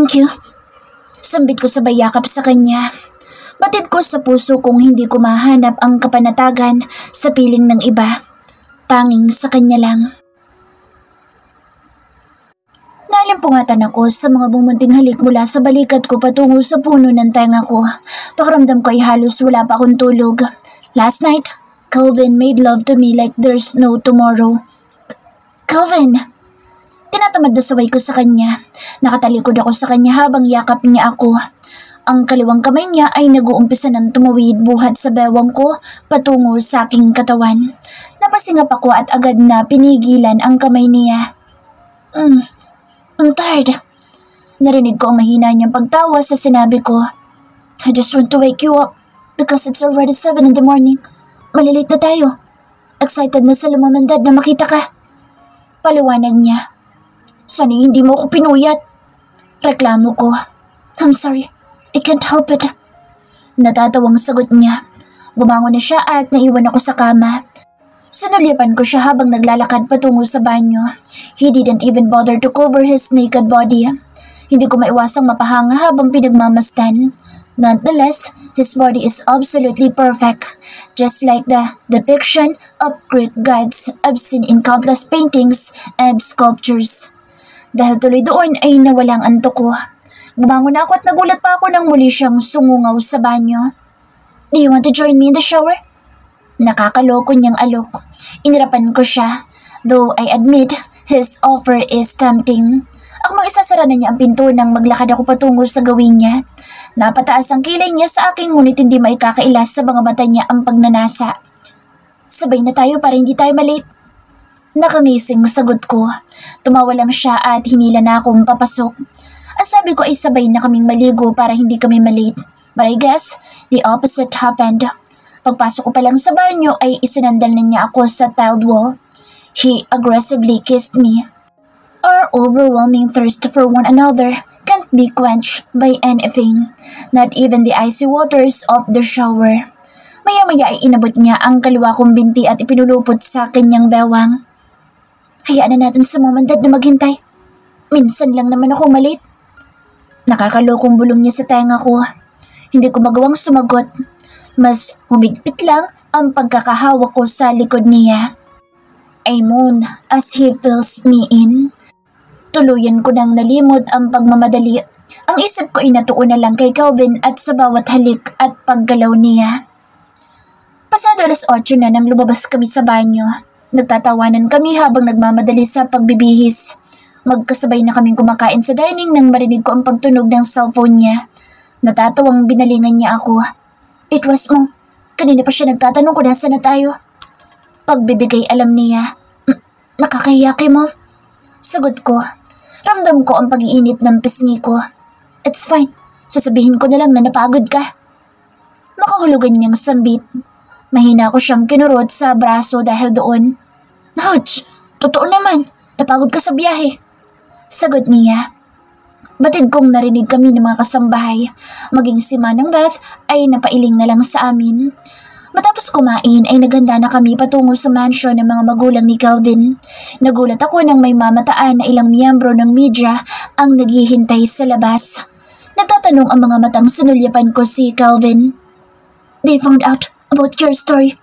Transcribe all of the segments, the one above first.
Thank you. Sambit ko sabay yakap sa kanya. Batid ko sa puso kong hindi ko mahanap ang kapanatagan sa piling ng iba. Tanging sa kanya lang. Nalimpungatan ako sa mga bumunting halik mula sa balikat ko patungo sa puno ng tenga ko. Pakiramdam ko ay halos wala pa akong tulog. Last night, Calvin made love to me like there's no tomorrow. Calvin! Tinatamad na saway ko sa kanya. Nakatalikod ako sa kanya habang yakap niya ako. Ang kaliwang kamay niya ay nag-uumpisa ng tumawid buhat sa bewang ko patungo sa aking katawan. Napasingap ako at agad na pinigilan ang kamay niya. I'm tired. Narinig ko ang mahina niyang pagtawa sa sinabi ko. I just want to wake you up because it's already 7 in the morning. Malilate na tayo. Excited na sa lumamandad na makita ka. Paliwanag niya. Sana hindi mo ako pinuyat. Reklamo ko. I'm sorry. I can't help it. Natatawang sagot niya. Bumangon na siya at naiwan ako sa kama. Sinulyapan ko siya habang naglalakad patungo sa banyo. He didn't even bother to cover his naked body. Hindi ko maiwasang mapahanga habang pinagmamasdan. Nonetheless, his body is absolutely perfect. Just like the depiction of Greek gods I've seen in countless paintings and sculptures. Dahil tuloy doon ay nawalang antok ko. Bumangon ako at nagulat pa ako nang muli siyang sumungaw sa banyo. Do you want to join me in the shower? Nakakaloko niyang alok. Inirapan ko siya, though I admit his offer is tempting. Akmang isasara na niya ang pinto nang maglakad ako patungo sa gawin niya. Napataas ang kilay niya sa akin ngunit hindi maikakailas sa mga mata niya ang pagnanasa. Sabay na tayo para hindi tayo malate. Nakangising sagot ko. Tumawa lang siya at hinila na akong papasok. Ang sabi ko ay sabay na kaming maligo para hindi kami malate. But I guess the opposite happened. Pagpasok ko pa lang sa banyo ay isinandal na niya ako sa tiled wall. He aggressively kissed me. Our overwhelming thirst for one another can't be quenched by anything, not even the icy waters of the shower. Maya-maya ay inabot niya ang kaliwa kong binti at ipinulupot sa kanyang bewang. Hayaan na natin sa momandad na maghintay. Minsan lang naman akong malit. Nakakalokong bulong niya sa tenga ko. Hindi ko magawang sumagot. Mas humigpit lang ang pagkakahawak ko sa likod niya. I moan as he fills me in. Tuluyan ko nang nalimot ang pagmamadali. Ang isip ko ay natuon na lang kay Calvin at sa bawat halik at paggalaw niya. Pasado 8:00 na nang lumabas kami sa banyo. Nagtatawanan kami habang nagmamadali sa pagbibihis. Magkasabay na kaming kumakain sa dining nang marinig ko ang pagtunog ng cellphone niya. Natatawang binalingan niya ako. It was mo. Kanina pa siya nagtatanong kung nasa na tayo. Pagbibigay alam niya. Nakakahiya kay mo. Sagot ko. Ramdam ko ang pag-iinit ng pisngi ko. It's fine. Sasabihin ko na lang na napagod ka. Makahulugan niyang sambit. Mahina ko siyang kinurot sa braso dahil doon. Ouch! Totoo naman. Napagod ka sa biyahe. Sagot niya. Batid kong narinig kami ng mga kasambahay. Maging si Manang Beth ay napailing na lang sa amin. Matapos kumain ay naghanda na kami patungo sa mansion ng mga magulang ni Calvin. Nagulat ako nang may mamataan na ilang miyembro ng media ang naghihintay sa labas. Nagtatanong ang mga matang sinulyapan ko si Calvin. They found out about your story.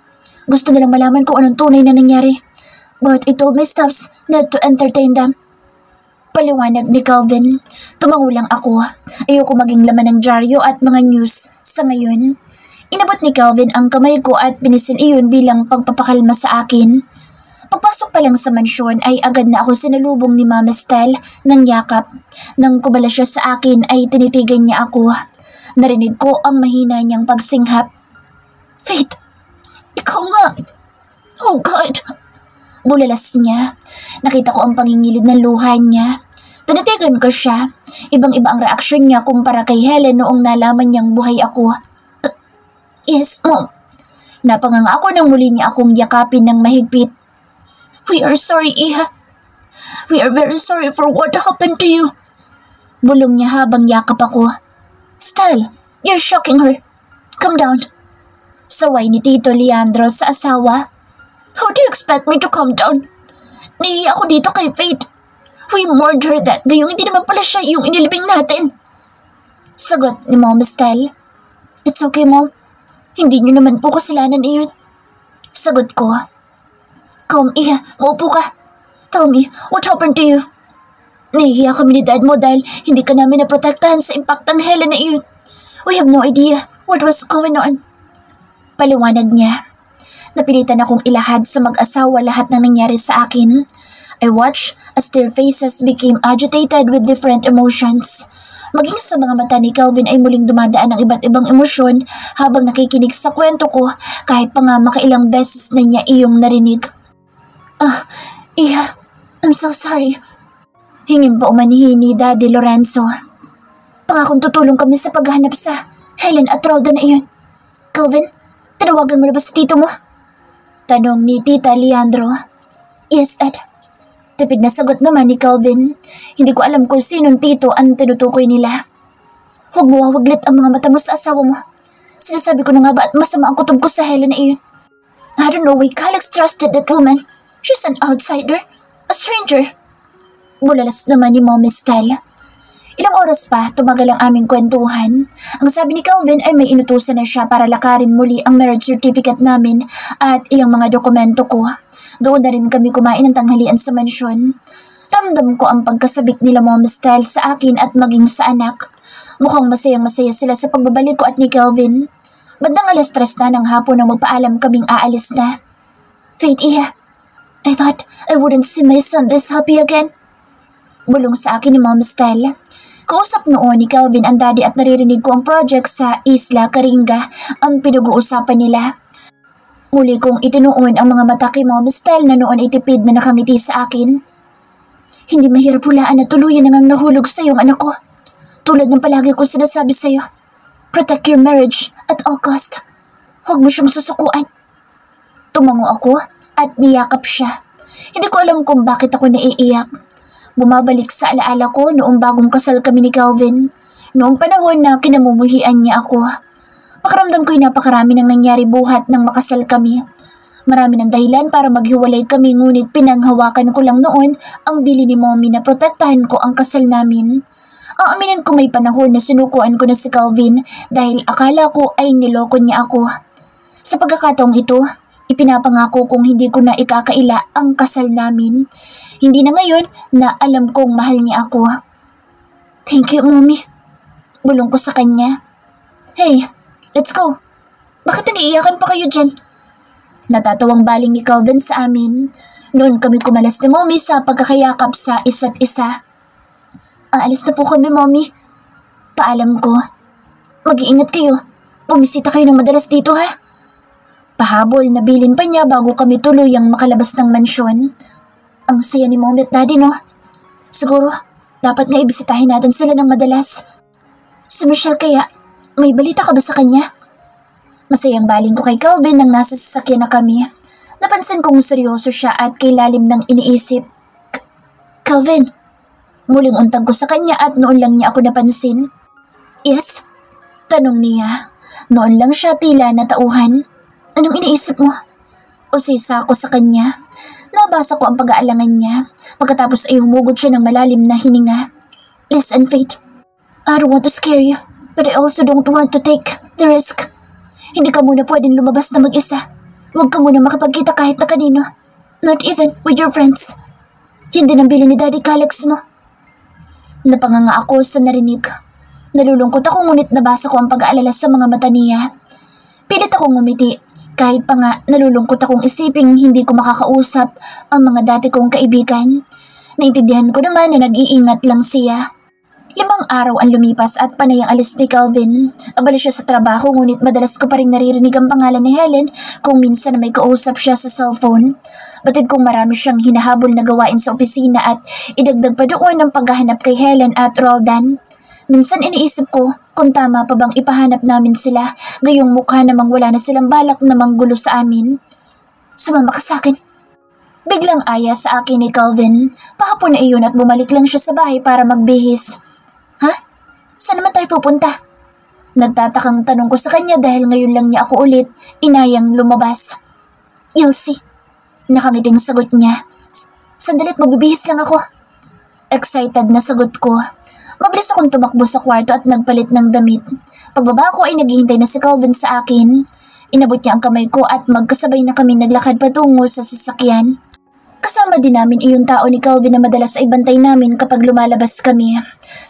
Gusto nilang malaman kung anong tunay na nangyari. But I told my staffs not to entertain them. Paliwanag ni Calvin. Tumangulang ako. Ayoko maging laman ng dyaryo at mga news sa ngayon. Inabot ni Calvin ang kamay ko at pinisil iyon bilang pagpapakalma sa akin. Pagpasok pa lang sa mansyon ay agad na ako sinalubong ni Mama Estelle ng yakap. Nang kumala siya sa akin ay tinitigan niya ako. Narinig ko ang mahina niyang pagsinghap. Faith, ikaw nga. Oh God. Bulalas niya. Nakita ko ang pangingilid ng luha niya. Tinitigan ko siya. Ibang-iba ang reaksyon niya kumpara kay Helen noong nalaman niyang buhay ako. Yes, Mom. Napanganga ako nang muli niya akong yakapin ng mahigpit. We are sorry, Iha. We are very sorry for what happened to you. Bulong niya habang yakap ako. Style, you're shocking her. Calm down. Saway ni Tito Leandro sa asawa. How do you expect me to calm down? Nahiya ako dito kay Faith. We mourned her that gayong hindi naman pala siya yung inilibing natin. Sagot ni Mom Estelle. It's okay, Mom. Hindi niyo naman po kasalanan iyon. Sagot ko. Calm, Iha. Maupo ka. Tell me, what happened to you? Nahihiya kami ni Dad mo dahil hindi ka namin naprotektahan sa impact ng Helen na iyon. We have no idea what was going on. Paliwanag niya. Napilitan akong ilahad sa mag-asawa lahat ng nangyari sa akin. I watched as their faces became agitated with different emotions. Maging sa mga mata ni Calvin ay muling dumadaan ng iba't ibang emosyon habang nakikinig sa kwento ko kahit pa nga makailang beses na niya iyong narinig. Iha, I'm so sorry. Hingin pa umanihi ni Daddy Lorenzo. Pangakong tutulong kami sa paghahanap sa Helen at Rolda na iyon. Calvin, tinawagan mo na ba sa tito mo? Tanong ni Tita Leandro. Yes, Ed. Tipid na sagot naman ni Calvin. Hindi ko alam kung sinong tito ang tinutukoy nila. Huwag mo wawaglit ang mga mata mo sa asawa mo. Sinasabi ko na nga ba at masama ang kutob ko sa Helen na iyon? I don't know why Calix trusted that woman. She's an outsider. A stranger. Bulalas naman ni Mom Estelle. Ilang oras pa, tumagal ang aming kwentuhan. Ang sabi ni Calvin ay may inutusan na siya para lakarin muli ang marriage certificate namin at ilang mga dokumento ko. Doon na rin kami kumain ng tanghalian sa mansyon. Ramdam ko ang pagkasabik nila Mom Estelle sa akin at maging sa anak. Mukhang masayang-masaya sila sa pagbabalik ko at ni Calvin. Bandang 3:00 na ng hapon nang magpaalam kaming aalis na. Faith, Iha, I thought I wouldn't see my son this happy again. Bulong sa akin ni Mom Estelle. Kausap noon ni Calvin ang daddy at naririnig ko ang project sa Isla Caringa ang pinag-uusapan nila. Muli kong itinuon ang mga mata kay Mom Estelle na noon itipid na nakangiti sa akin. Hindi mahirap hulaan na tuluyan nang nahulog sa iyong anak ko. Tulad ng palagi kong sinasabi sa iyo, protect your marriage at all cost. Huwag mo siyang susukuan. Tumango ako at niyakap siya. Hindi ko alam kung bakit ako naiiyak. Bumabalik sa alaala ko noong bagong kasal kami ni Calvin. Noong panahon na kinamumuhian niya ako. Pakiramdam ko'y napakarami nang nangyari buhat nang makasal kami. Marami ng dahilan para maghiwalay kami ngunit pinanghawakan ko lang noon ang bili ni Mommy na protektahan ko ang kasal namin. Aaminin ko may panahon na sinukuan ko na si Calvin dahil akala ko ay niloko niya ako. Sa pagkakataong ito, ipinapangako kong hindi ko na ikakaila ang kasal namin. Hindi na ngayon na alam kong mahal niya ako. Thank you, Mommy. Bulong ko sa kanya. Hey, let's go. Bakit nag-iiyakan pa kayo dyan? Natatawang baling ni Calvin sa amin. Noon kami kumalas ni Mommy sa pagkakayakap sa isa't isa. Aalis na po kami, Mommy. Paalam ko. Mag-iingat kayo. Bumisita kayo ng madalas dito, ha? Pahabol na bilin pa niya bago kami tuluyang makalabas ng mansyon. Ang saya ni Mommy at Daddy, no? Siguro, dapat nga ibisitahin natin sila ng madalas. Si Michelle kaya, may balita ka ba sa kanya? Masayang baling ko kay Calvin nang nasa sasakyan na kami. Napansin kong seryoso siya at kay lalim ng iniisip. Calvin, muling untag ko sa kanya at noon lang niya ako napansin. Yes? Tanong niya. Noon lang siya tila natauhan. Anong iniisip mo? Usisa ko sa kanya. Nabasa ko ang pag-aalangan niya. Pagkatapos ay humugod siya ng malalim na hininga. Listen, Faith. I don't want to scare you, but I also don't want to take the risk. Hindi ka muna pwedeng lumabas na mag-isa. Huwag ka muna makapagkita kahit na kanino. Not even with your friends. Yan din ang bili ni Daddy Calix mo. Napanganga ako sa narinig. Nalulungkot ako ngunit nabasa ko ang pag-aalala sa mga mata niya. Pilit akong ngumiti. Kahit pa nga nalulungkot akong isiping hindi ko makakausap ang mga dati kong kaibigan. Naintindihan ko naman na nag-iingat lang siya. 5 araw ang lumipas at panay ang alis ni Calvin. Abala siya sa trabaho ngunit madalas ko pa rin naririnig ang pangalan ni Helen kung minsan na may kausap siya sa cellphone. Batid kong marami siyang hinahabol na gawain sa opisina at idagdag pa doon ang paghahanap kay Helen at Roldan. Minsan iniisip ko kung tama pa bang ipahanap namin sila, gayong mukha namang wala na silang balak na manggulo sa amin. Sumama ka sa akin. Biglang aya sa akin ni Calvin. Pahapon na iyon at bumalik lang siya sa bahay para magbihis. Ha? Saan naman tayo pupunta? Nagtatakang tanong ko sa kanya dahil ngayon lang niya ako ulit inayang lumabas. You'll see. Nakangiting sagot niya. Sandalit magbibihis lang ako. Excited na sagot ko. Mabilis akong tumakbo sa kwarto at nagpalit ng damit. Pagbaba ko ay naghihintay na si Calvin sa akin. Inabot niya ang kamay ko at magkasabay na kami naglakad patungo sa sasakyan. Kasama din namin iyong tao ni Calvin na madalas ay bantay namin kapag lumalabas kami.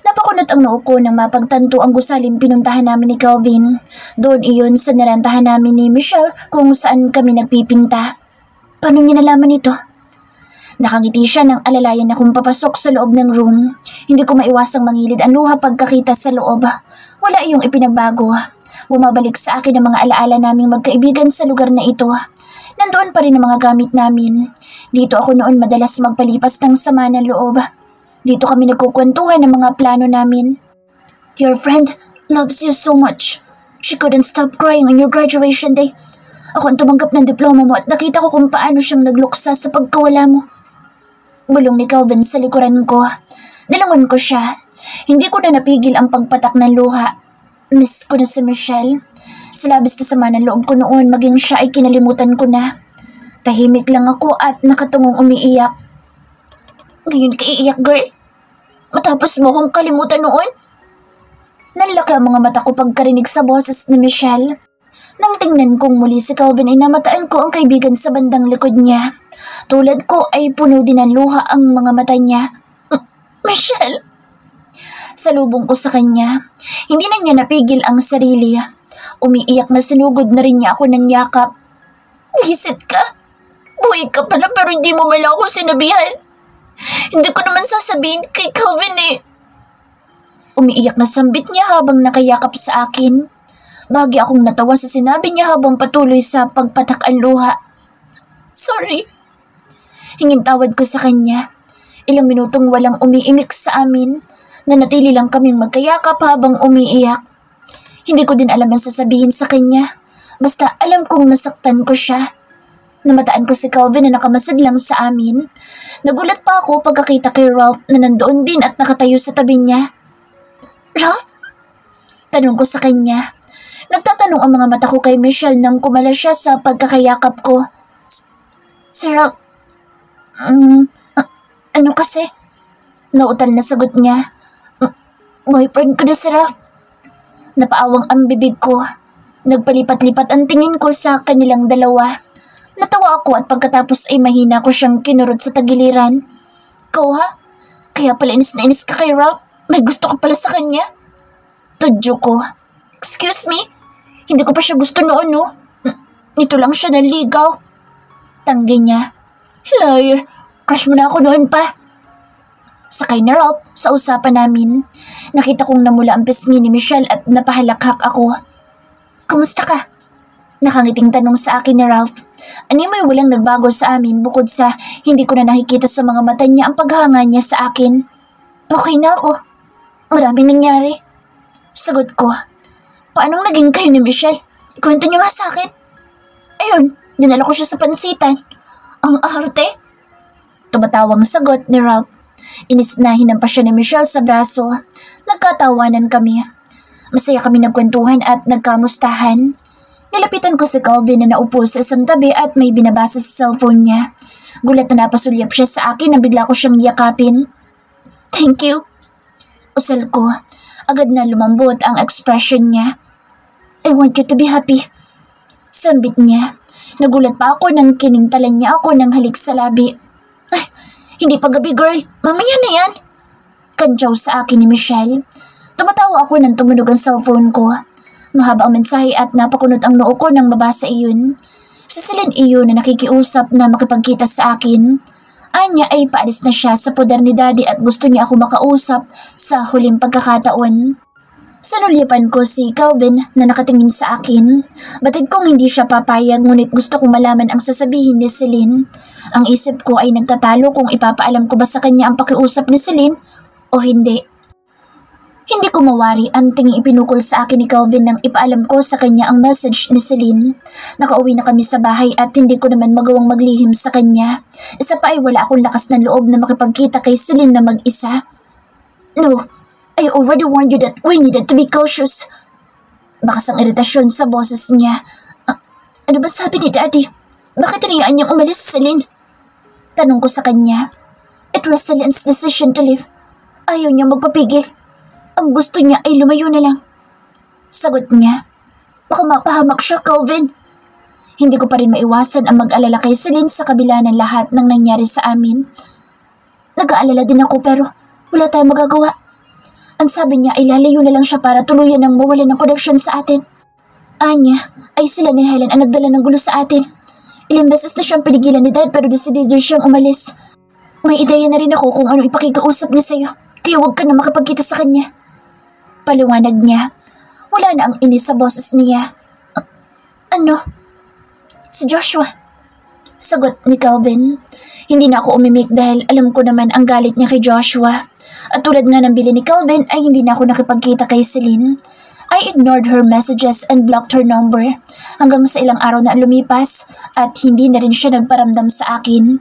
Napakunot ang noo ko nang mapagtanto ang gusaling pinuntahan namin ni Calvin. Doon iyon sa narantahan namin ni Michelle kung saan kami nagpipinta. Paano niya nalaman ito? Nakangiti siya nang alalayan akong papasok sa loob ng room. Hindi ko maiwasang mangilid ang luha pagkakita sa loob. Wala iyong ipinagbago. Bumabalik sa akin ang mga alaala naming magkaibigan sa lugar na ito. Nandoon pa rin ang mga gamit namin. Dito ako noon madalas magpalipas ng sama ng loob. Dito kami nagkukwentuhan ng mga plano namin. Your friend loves you so much. She couldn't stop crying on your graduation day. Ako ang tumanggap ng diploma mo at nakita ko kung paano siyang nagluksa sa pagkawala mo. Bulong ni Calvin sa likuran ko. Nilangon ko siya. Hindi ko na napigil ang pagpatak ng luha. Miss ko na si Michelle. Sa labis na sama ng loob ko noon, maging siya ay kinalimutan ko na. Tahimik lang ako at nakatungong umiiyak. Ngayon ka iiyak, girl? Matapos mo akong kalimutan noon? Nanlaki ang mga mata ko pagkarinig sa boses ni Michelle. Nang tingnan kong muli si Calvin ay namataan ko ang kaibigan sa bandang likod niya. Tulad ko ay puno din ng luha ang mga mata niya. Michelle! Salubong ko sa kanya. Hindi na niya napigil ang sarili. Umiiyak na sinugod na rin niya ako ng yakap. Visit ka? Buhay ka pala pero hindi mo mala ako sinabihan. Hindi ko naman sasabihin kay Calvin eh. Umiiyak na sambit niya habang nakayakap sa akin. Bahagi akong natawa sa sinabi niya habang patuloy sa pagpatak ang luha. Sorry. Hingin tawad ko sa kanya. Ilang minutong walang umiimik sa amin. Nanatili lang kaming magkayakap habang umiiyak. Hindi ko din alam ang sasabihin sa kanya. Basta alam kong nasaktan ko siya. Namataan ko si Calvin na nakamasid lang sa amin. Nagulat pa ako pagkakita kay Ralph na nandoon din at nakatayo sa tabi niya. Ralph? Tanong ko sa kanya. Nagtatanong ang mga mata ko kay Michelle nang kumala siya sa pagkakayakap ko. Si Ralph? Ano kasi? Nautal na sagot niya. Boyfriend ko na si Ralph. Napaawang ang bibig ko. Nagpalipat-lipat ang tingin ko sa kanilang dalawa. Natawa ako at pagkatapos ay mahina ko siyang kinurot sa tagiliran. Ikaw ha? Kaya pala inis na inis ka kay Ralph? May gusto ka pala sa kanya? Tudyo ko. Excuse me? Hindi ko pa siya gusto noon no? Ito lang siya naligaw. Tanggi niya. Liar. Crush mo na ako noon pa. Sakay na Ralph sa usapan namin. Nakita kong namula ang pisngi ni Michelle at napahalakhak ako. Kumusta ka? Nakangiting tanong sa akin ni Ralph. Ani may walang nagbago sa amin bukod sa hindi ko na nakikita sa mga mata niya ang paghanga niya sa akin. Okay na ako. Maraming nangyari. Sagot ko. Paanong naging kayo ni Michelle? Ikwento niyo nga sa akin. Ayun, dinala ko siya sa pansitan. Ang arte. Tumatawang sagot ni Ralph. Inis na hinampas siya ni Michelle sa braso. Nagkatawanan kami. Masaya kami nagkwentuhan at nagkamustahan. Nilapitan ko si Calvin na naupo sa isang tabi at may binabasa sa cellphone niya. Gulat na napasulyap siya sa akin na bigla ko siyang yakapin. Thank you. Usal ko. Agad na lumambot ang expression niya. I want you to be happy. Sambit niya. Nagulat pa ako nang kiningtalan niya ako ng halik sa labi. Ay, hindi pa gabi girl. Mamaya na yan. Kantsaw sa akin ni Michelle. Tumatawa ako nang tumunog ang cellphone ko. Mahaba ang mensahe at napakunot ang noo ko nang mabasa iyon. Si Celine iyon na nakikiusap na makipagkita sa akin. Anya ay paalis na siya sa poder ni Daddy at gusto niya ako makausap sa huling pagkakataon. Sanulyapan ko si Calvin na nakatingin sa akin. Batid kong hindi siya papayag ngunit gusto kong malaman ang sasabihin ni Celine. Ang isip ko ay nagtatalo kung ipapaalam ko ba sa kanya ang pakiusap ni Celine o hindi. Hindi ko mawari ang tingin ipinukol sa akin ni Calvin nang ipaalam ko sa kanya ang message ni Celine. Nakauwi na kami sa bahay at hindi ko naman magawang maglihim sa kanya. Isa pa ay wala akong lakas ng loob na makipagkita kay Celine na mag-isa. No, I already warned you that we needed to be cautious. Bakas ang iritasyon sa boses niya. Ano ba sabi ni Daddy? Bakit tinayaan niyang umalis si Celine? Tanong ko sa kanya. It was Celine's decision to leave. Ayaw niya magpapigil. Ang gusto niya ay lumayo na lang. Sagot niya. Baka mapahamak siya, Calvin. Hindi ko pa rin maiwasan ang mag-alala kay Celine sa kabila ng lahat ng nangyari sa amin. Nag-aalala din ako pero wala tayong magagawa. Ang sabi niya ay lalayo na lang siya para tuluyan ng mawalan ng connection sa atin. Anya, ay sila ni Helen ang nagdala ng gulo sa atin. Ilang beses na siyang pinigilan ni Dad pero decidido siyang umalis. May ideya na rin ako kung ano ipakikausap niya sa'yo, kaya huwag ka na makapagkita sa kanya. Paliwanag niya. Wala na ang inis sa boses niya. Ano? Si Joshua. Sagot ni Calvin. Hindi na ako umimik dahil alam ko naman ang galit niya kay Joshua. At tulad nga ng bili ni Calvin ay hindi na ako nakipagkita kay Celine. I ignored her messages and blocked her number hanggang sa ilang araw na lumipas at hindi na rin siya nagparamdam sa akin.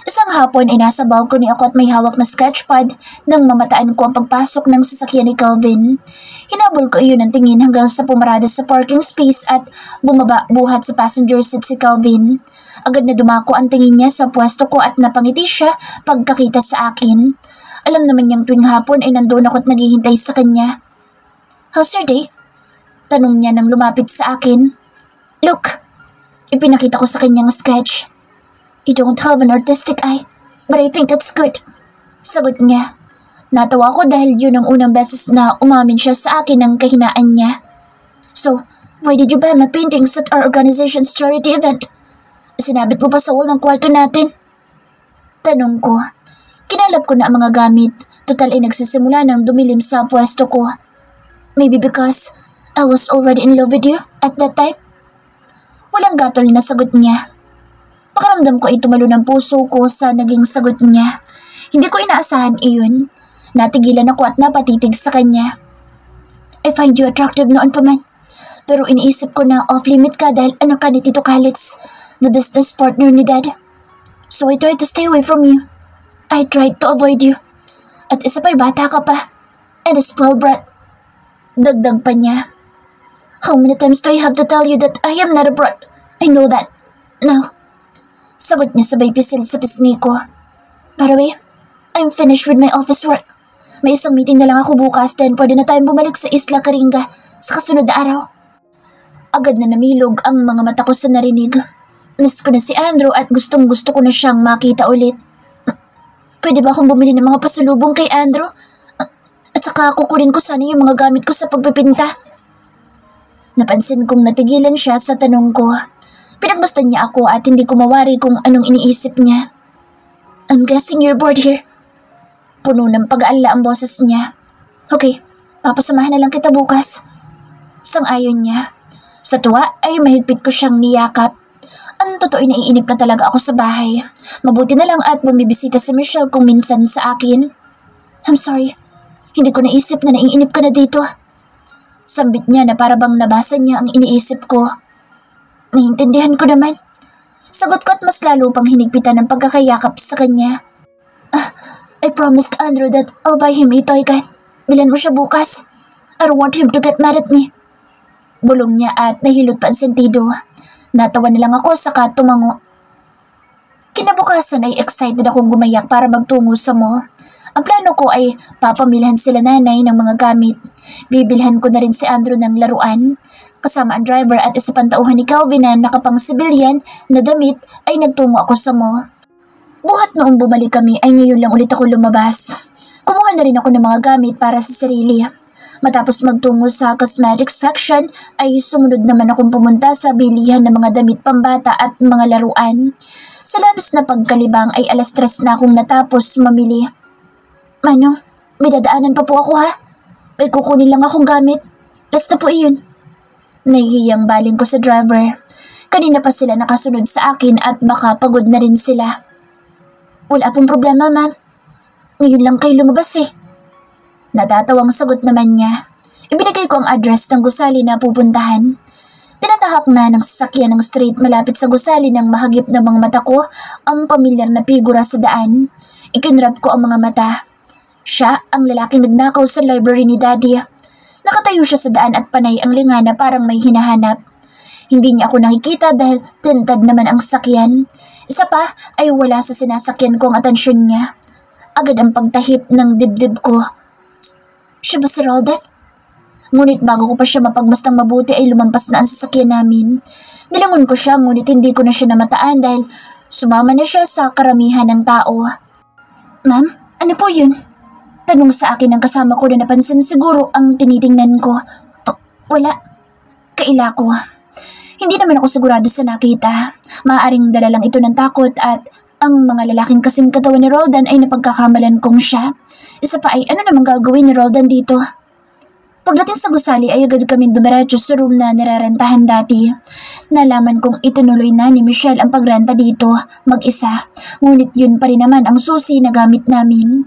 Isang hapon ay nasa balcony ako at may hawak na sketchpad nang mamataan ko ang pagpasok ng sasakyan ni Calvin. Hinabol ko iyon ng tingin hanggang sa pumarada sa parking space at bumaba buhat sa passenger seat si Calvin. Agad na dumako ang tingin niya sa pwesto ko at napangiti siya pagkakita sa akin. Alam naman niyang tuwing hapon ay nandoon ako at naghihintay sa kanya. How's your day? Tanong niya nang lumapit sa akin. Look, ipinakita ko sa kanyang sketch. You don't have an artistic eye, but I think it's good. Sagot niya. Natawa ko dahil yun ang unang beses na umamin siya sa akin ng kahinaan niya. So, why did you buy my paintings at our organization's charity event? Sinabit mo ba sa wall ng kwarto natin? Tanong ko. Kinalap ko na ang mga gamit. Total ay nagsisimula ng dumilim sa pwesto ko. Maybe because I was already in love with you at that time? Walang gatol na sagot niya. Pakiramdam ko ay tumalo ng puso ko sa naging sagot niya. Hindi ko inaasahan iyon. Natigilan ako at napatitig sa kanya. I find you attractive noon pa man. Pero iniisip ko na off-limit ka dahil anak ka ni Tito Calix, the business partner ni Dad. So I tried to stay away from you. I tried to avoid you. At isa pa'y bata ka pa. And a spoiled brat. Dagdag pa niya. How many times do I have to tell you that I am not a brat? I know that. Now. Sagot niya sabay pisil sa pisngi ko. By the way, I'm finished with my office work. May isang meeting na lang ako bukas then pwede na tayong bumalik sa Isla Caringa sa kasunod na araw. Agad na namilog ang mga mata ko sa narinig. Miss ko na si Andrew at gustong gusto ko na siyang makita ulit. Pwede ba akong bumili ng mga pasalubong kay Andrew? At saka kukunin ko sana yung mga gamit ko sa pagpipinta. Napansin kong natigilan siya sa tanong ko. Pinagbastan niya ako at hindi ko mawari kung anong iniisip niya. I'm guessing you're bored here. Puno ng pag-aalala ang boses niya. Okay, papasamahan na lang kita bukas. Sang-ayon niya. Sa tuwa ay mahigpit ko siyang niyakap. Ang totoo naiinip na talaga ako sa bahay. Mabuti na lang at bumibisita si Michelle kung minsan sa akin. I'm sorry. Hindi ko naisip na naiinip ka na dito. Sambit niya na parabang nabasa niya ang iniisip ko. Naiintindihan ko naman. Sagot ko at mas lalo pang hinigpitan ng pagkakayakap sa kanya. I promised Andrew that I'll buy him a toy gun. Bilan mo siya bukas. I don't want him to get mad at me. Bulong niya at nahilot pa ang sentido. Natawa na lang ako saka tumango. Kinabukasan ay excited akong gumayak para magtungo sa mall. Ang plano ko ay papamilhan sila nanay ng mga gamit. Bibilhan ko na rin si Andrew ng laruan. Kasama ang driver at isa pang tauhan ni Calvin na nakapang sibilyan na damit ay nagtungo ako sa mall. Buhat noong bumalik kami ay ngayon lang ulit ako lumabas. Kumuha na rin ako ng mga gamit para sa sarili. Matapos magtungo sa cosmetics section ay sumunod naman akong pumunta sa bilihan ng mga damit pambata at mga laruan. Sa labis na pagkalibang ay alas 3 na akong natapos mamili. Manong, may dadaanan pa po ako ha. May kukunin lang akong gamit. Last na po iyon. Nahihiyang baling ko sa driver. Kanina pa sila nakasunod sa akin at baka pagod na rin sila. Wala pong problema, ma'am. Ngayon lang kayo lumabas eh. Natatawang sagot naman niya. Ibinigay ko ang address ng gusali na pupuntahan. Tinatahak na ng sasakyan ng street malapit sa gusali ng mahagip na mga mata ko ang pamilyar na figura sa daan. Ikinrap ko ang mga mata. Siya ang lalaking nagnakaw sa library ni Daddy. Nakatayo siya sa daan at panay ang lingana parang may hinahanap. Hindi niya ako nakikita dahil tintad naman ang sakyan. Isa pa ay wala sa sinasakyan ko ang atensyon niya. agad ang pagtahip ng dibdib ko. Siya ba si Roldan? Ngunit bago ko pa siya mapagmastang mabuti ay lumampas na ang sasakyan namin. Nilangon ko siya ngunit hindi ko na siya namataan dahil sumama na siya sa karamihan ng tao. Ma'am, ano po yun? Tanong sa akin ng kasama ko na napansin siguro ang tinitingnan ko. Wala. Kaila ko. Hindi naman ako sigurado sa nakita. Maaaring dala lang ito ng takot at ang mga lalaking kasing katawan ni Roldan ay napagkakamalan kong siya. Isa pa ay ano namang gagawin ni Roldan dito? Pagdating sa gusali ay agad kaming dumiretso sa room na nirarentahan dati. Nalaman kong itinuloy na ni Michelle ang pagrenta dito, mag-isa. Ngunit yun pa rin naman ang susi na gamit namin.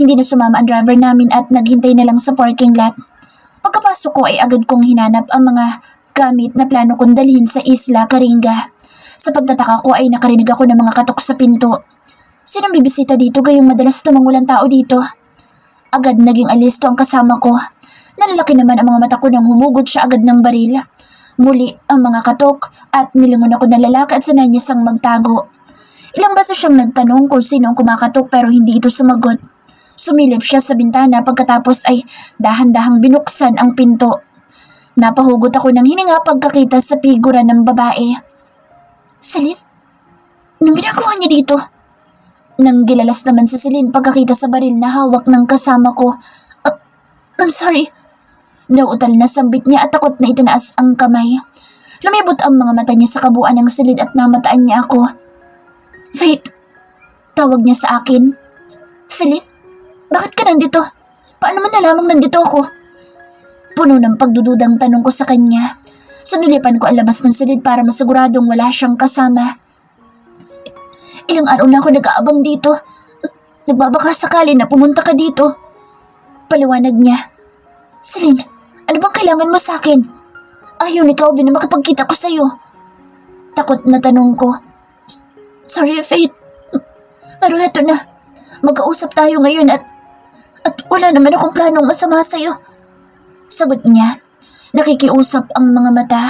Hindi na sumama ang driver namin at naghintay na lang sa parking lot. Pagkapasok ko ay agad kong hinanap ang mga gamit na plano kong dalhin sa Isla Caringa. Sa pagtataka ko ay nakarinig ako ng mga katok sa pinto. Sinong bibisita dito gayong madalas namang walang tao dito? Agad naging alisto ang kasama ko. Nalalaki naman ang mga mata ko nang humugot siya agad ng baril. Muli ang mga katok at nilingon ako ng lalaki at sanay niya sang magtago. Ilang beses siyang nagtanong kung sino ang kumakatok pero hindi ito sumagot. Sumilip siya sa bintana pagkatapos ay dahan-dahang binuksan ang pinto. Napahugot ako ng hininga pagkakita sa figura ng babae. Celine? Anong ginagawa niya dito? Nang gilalas naman si Celine pagkakita sa baril na hawak ng kasama ko. I'm sorry. Nauutal na sambit niya at takot na itinaas ang kamay. Lumibot ang mga mata niya sa kabuuan ng silid at namataan niya ako. Faith, tawag niya sa akin. Celine, bakit ka nandito? Paano man nalamang nandito ako? Puno ng pagdududang tanong ko sa kanya. Sinulipan ko ang labas ng silid para masiguradong wala siyang kasama. Ilang araw na ako nag-aabang dito. Nagbabaka sakali na pumunta ka dito. Paliwanag niya. Celine, ano bang kailangan mo sa akin? Ayaw ni Calvin na makapagkita ko sa'yo. Takot na tanong ko. Sorry, Faith. Pero heto na. Mag-kausap tayo ngayon at wala naman akong planong masama sa'yo. Sagot niya. Nakikiusap ang mga mata.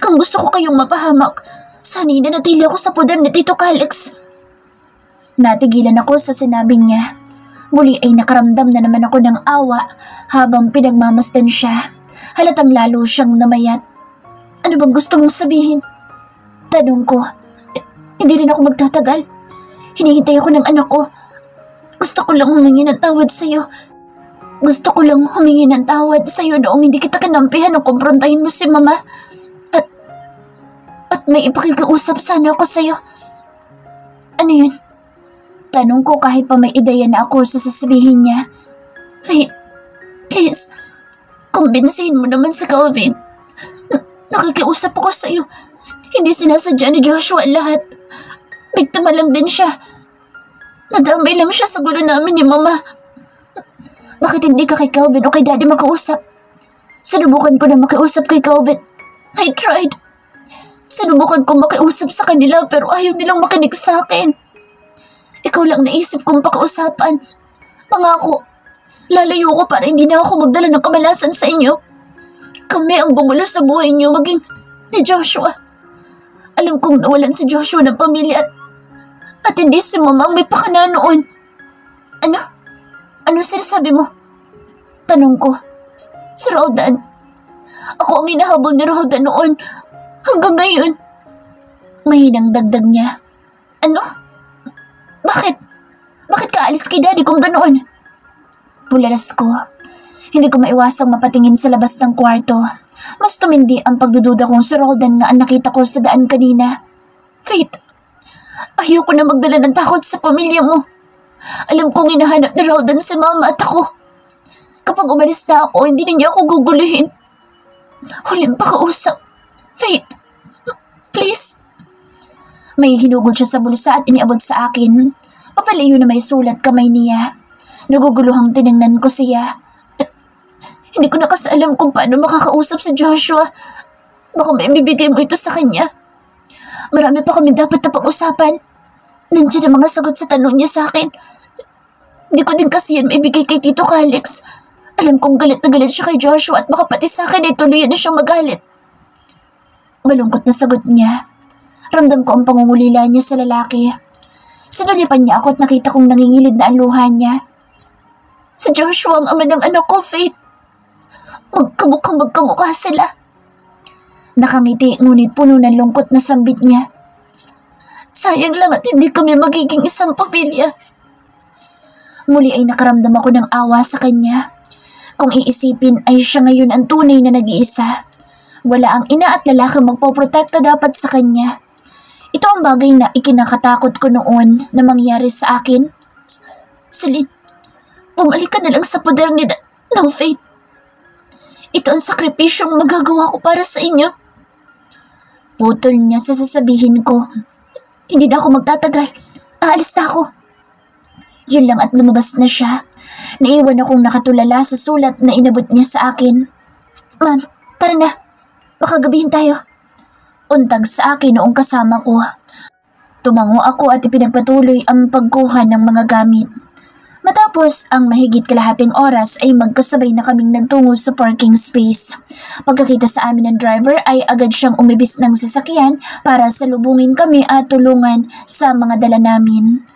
Kung gusto ko kayong mapahamak, sana'y nanatili ako sa poder ni Tito Calix. Natigilan ako sa sinabi niya. Muli ay nakaramdam na naman ako ng awa habang pinagmamasdan siya. Halatang lalo siyang namayat. Ano bang gusto mong sabihin? Tanong ko. Hindi rin ako magtatagal. Hinihintay ako ng anak ko. Gusto ko lang humingi ng tawad sa'yo. Gusto ko lang humingi ng tawad sa'yo noong hindi kita kinampihan nung kumprontahin mo si Mama. At may ipakikiusap sana ako sa'yo. Ano yun? Tanong ko kahit pa may ideya na ako sa sasabihin niya. Faith, please, kumbinsihin mo naman si Calvin. Nakikiusap ako sa'yo. Hindi sinasadya ni Joshua lahat. Biktima lang din siya. Nadamay lang siya sa gulo namin ni Mama. Bakit hindi ka kay Calvin o kay Daddy makausap? Sinubukan ko na makiusap kay Calvin. I tried. Sinubukan ko makiusap sa kanila pero ayaw nilang makinig sa akin. Ikaw lang naisip kong pakiusapan. Pangako, lalayo ko para hindi na ako magdala ng kamalasan sa inyo. Kami ang gumulo sa buhay niyo maging ni Joshua. Alam kong nawalan si Joshua ng pamilya at hindi si Mama ang may pakana noon. Ano? Ano sinasabi mo? Tanong ko. Si Roldan. Ako ang hinahabol ni Roldan noon hanggang ngayon. Mahinang dagdag niya. Ano? Bakit? Bakit ka alis kay Daddy kung ganoon? Pulalas ko. Hindi ko maiwasang mapatingin sa labas ng kwarto. Mas tumindi ang pagdududa kong si Roldan nga ang nakita ko sa daan kanina. Faith, ayoko na magdala ng takot sa pamilya mo. Alam kong hinahanap ni Roldan si Mama at ako. Kapag umalis na ako, hindi na niya ako guguluhin. Huling pakausap. Faith, please. May hinugod siya sa bulsa at iniabot sa akin. Papalayo na may sulat kamay niya. Naguguluhang tiningnan ko siya. Hindi ko na kasi alam kung paano makakausap si Joshua. Baka may bibigay mo ito sa kanya. Marami pa kami dapat na pag-usapan. Nandiyan ang mga sagot sa tanong niya sa akin. Hindi ko din kasi yan maibigay kay Tito Calix. Alam kong galit na galit siya kay Joshua at baka pati sa akin ay tuluyan na siyang magalit. Malungkot na sagot niya. Ramdam ko ang pangungulila niya sa lalaki. Sinulipan niya ako at nakita kong nangingilid na ang luha niya. Si Joshua ang ama ng anak ko, Faith. Magkamukha sila. Nakangiti ngunit puno ng lungkot na sambit niya. Sayang lang at hindi kami magiging isang pamilya. Muli ay nakaramdam ako ng awa sa kanya. Kung iisipin ay siya ngayon ang tunay na nag-iisa. Wala ang ina at lalaki magpoprotekta dapat sa kanya. Ito ang bagay na ikinakatakot ko noon na mangyari sa akin. Celine, bumalik ka na lang sa poder ni ng Faith. Ito ang sakripisyong magagawa ko para sa inyo. Putol niya sa sasabihin ko. Hindi na ako magtatagal. Aalis na ako. Yun lang at lumabas na siya. Naiwan akong nakatulala sa sulat na inabot niya sa akin. Ma'am, tara na. Baka gabihin tayo. Untag sa akin noong kasama ko. Tumango ako at ipinagpatuloy ang pagkuha ng mga gamit. Matapos ang mahigit kalahating oras ay magkasabay na kaming nagtungo sa parking space. Pagkakita sa amin ng driver ay agad siyang umibis ng sasakyan para salubungin kami at tulungan sa mga dala namin.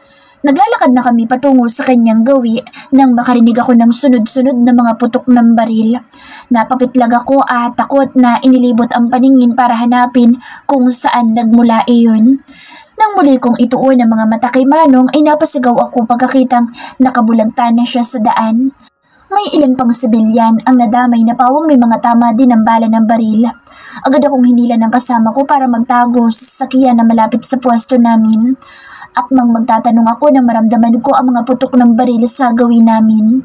Naglalakad na kami patungo sa kanyang gawi nang makarinig ako ng sunod-sunod na mga putok ng baril. Napapitlag ako at takot na inilibot ang paningin para hanapin kung saan nagmula iyon. Nang muli kong ituon ang mga mata kay Manong ay napasigaw ako pagkakitang nakabulagta na siya sa daan. May ilan pang sibilyan ang nadamay na pawang may mga tama din ang bala ng baril. Agad akong hinila ng kasama ko para magtago sa sasakyan na malapit sa pwesto namin. Akmang magtatanong ako nang maramdaman ko ang mga putok ng baril sa gawin namin.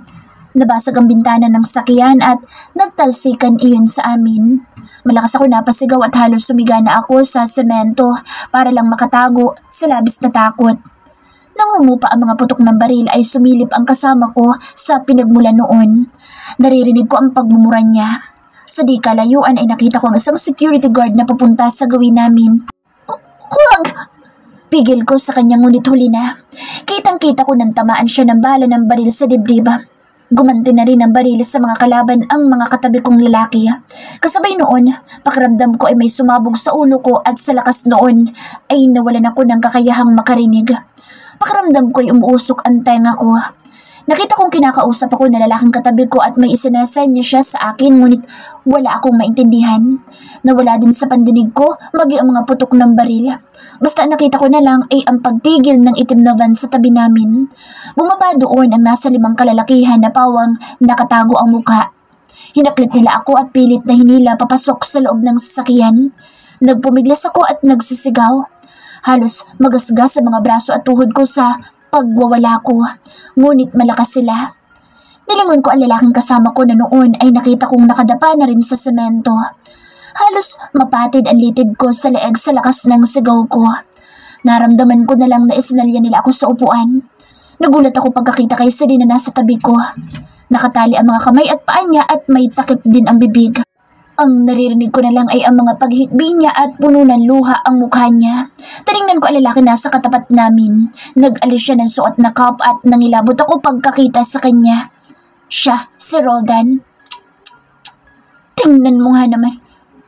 Nabasag ang bintana ng sakyan at nagtalsikan iyon sa amin. Malakas ako napasigaw at halos sumiga na ako sa semento para lang makatago sa labis na takot. Nang umupa ang mga putok ng baril ay sumilip ang kasama ko sa pinagmulan noon. Naririnig ko ang pagmumura niya. Sa di kalayuan ay nakita ko ang isang security guard na papunta sa gawin namin. Huwag! Pigil ko sa kanya ngunit huli na. Kitang-kita ko nang tamaan siya ng bala ng baril sa dibdib. Gumanti na rin ang baril sa mga kalaban ang mga katabi kong lalaki. Kasabay noon, pakiramdam ko ay may sumabog sa ulo ko at sa lakas noon ay nawalan ako ng kakayahang makarinig. Pakiramdam ko ay umuusok ang tenga ko. Nakita kong kinakausap ako na lalaking katabi ko at may isinasanya siya sa akin ngunit wala akong maintindihan. Nawala din sa pandinig ko magi ang mga putok ng baril. Basta nakita ko na lang ay ang pagtigil ng itim na van sa tabi namin. Bumaba doon ang nasa 5 kalalakihan na pawang nakatago ang mukha. Hinaklit nila ako at pilit na hinila papasok sa loob ng sasakyan. Nagpumiglas ako at nagsisigaw. Halos magasgas sa mga braso at tuhod ko sa pagwawala ko, ngunit malakas sila. Nilingon ko ang lalaking kasama ko na noon ay nakita kong nakadapa na rin sa semento. Halos mapatid ang litid ko sa leeg sa lakas ng sigaw ko. Naramdaman ko na lang na isinalya nila ako sa upuan. Nagulat ako pagkakita kay Celine na nasa tabi ko. Nakatali ang mga kamay at paa niya at may takip din ang bibig. Ang naririnig ko na lang ay ang mga paghikbi niya at puno ng luha ang mukha niya. Tinignan ko ang lalaki nasa katapat namin. Nag-alis siya ng suot na cap at nangilabot ako pagkakita sa kanya. Siya, si Roldan. Tingnan mo nga naman.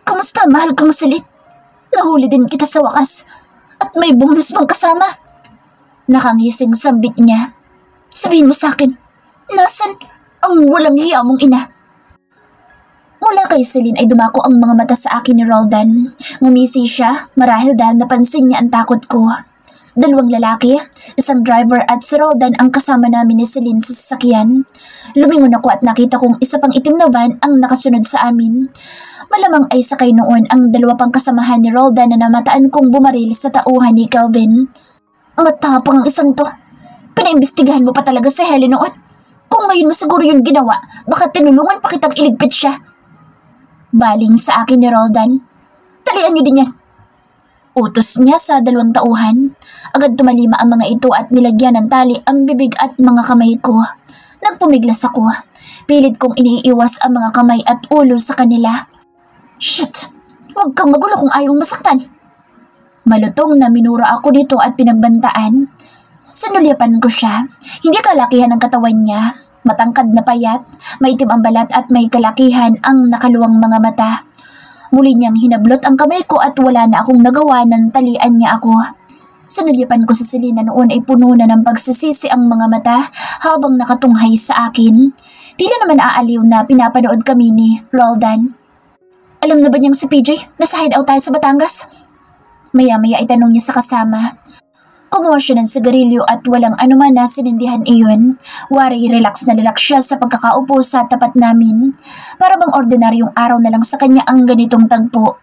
Kamusta, mahal kong Celine? Nahuli din kita sa wakas. At may bonus pang kasama. Nakangising sambit niya. Sabihin mo sa akin, nasan ang walang hiya mong ina? Mula kay Celine ay dumako ang mga mata sa akin ni Roldan. Ngumisi siya marahil dahil napansin niya ang takot ko. 2 lalaki, isang driver at si Roldan ang kasama namin ni Celine sa sasakyan. Lumingon ako at nakita kong isa pang itim na van ang nakasunod sa amin. Malamang ay sakay noon ang 2 pang kasamahan ni Roldan na namataan kong bumaril sa tauhan ni Kelvin. Matapang ang isang to. Pinaimbestigahan mo pa talaga sa Helen noon. Kung ngayon mo siguro yun ginawa, baka tinulungan pa kitang iligpit siya. Baling sa akin ni Roldan. Talian niyo din yan. Utos niya sa 2 tauhan. Agad tumalima ang mga ito at nilagyan ng tali ang bibig at mga kamay ko. Nagpumiglas ako. Pilit kong iniiwas ang mga kamay at ulo sa kanila. Shit! Huwag kang magulo kung ayaw masaktan. Malutong na minura ako dito at pinagbantaan. Sinulyapan ko siya. Hindi kalakihan ang katawan niya. Matangkad na payat, maitim ang balat at may kalakihan ang nakaluwang mga mata. Muli niyang hinablot ang kamay ko at wala na akong nagawa ng talian niya ako. Sinulyapan ko si Selena noon ay puno na ng pagsisisi ang mga mata habang nakatunghay sa akin. Tila naman aaliw na pinapanood kami ni Roldan. Alam na ba niyang si PJ? Nasa hideout tayo sa Batangas? Maya-maya ay tanong niya sa kasama. Kumuha siya ng sigarilyo at walang anuman na sinindihan iyon. Wari relax siya sa pagkakaupo sa tapat namin. Para bang ordinaryong araw na lang sa kanya ang ganitong tagpo.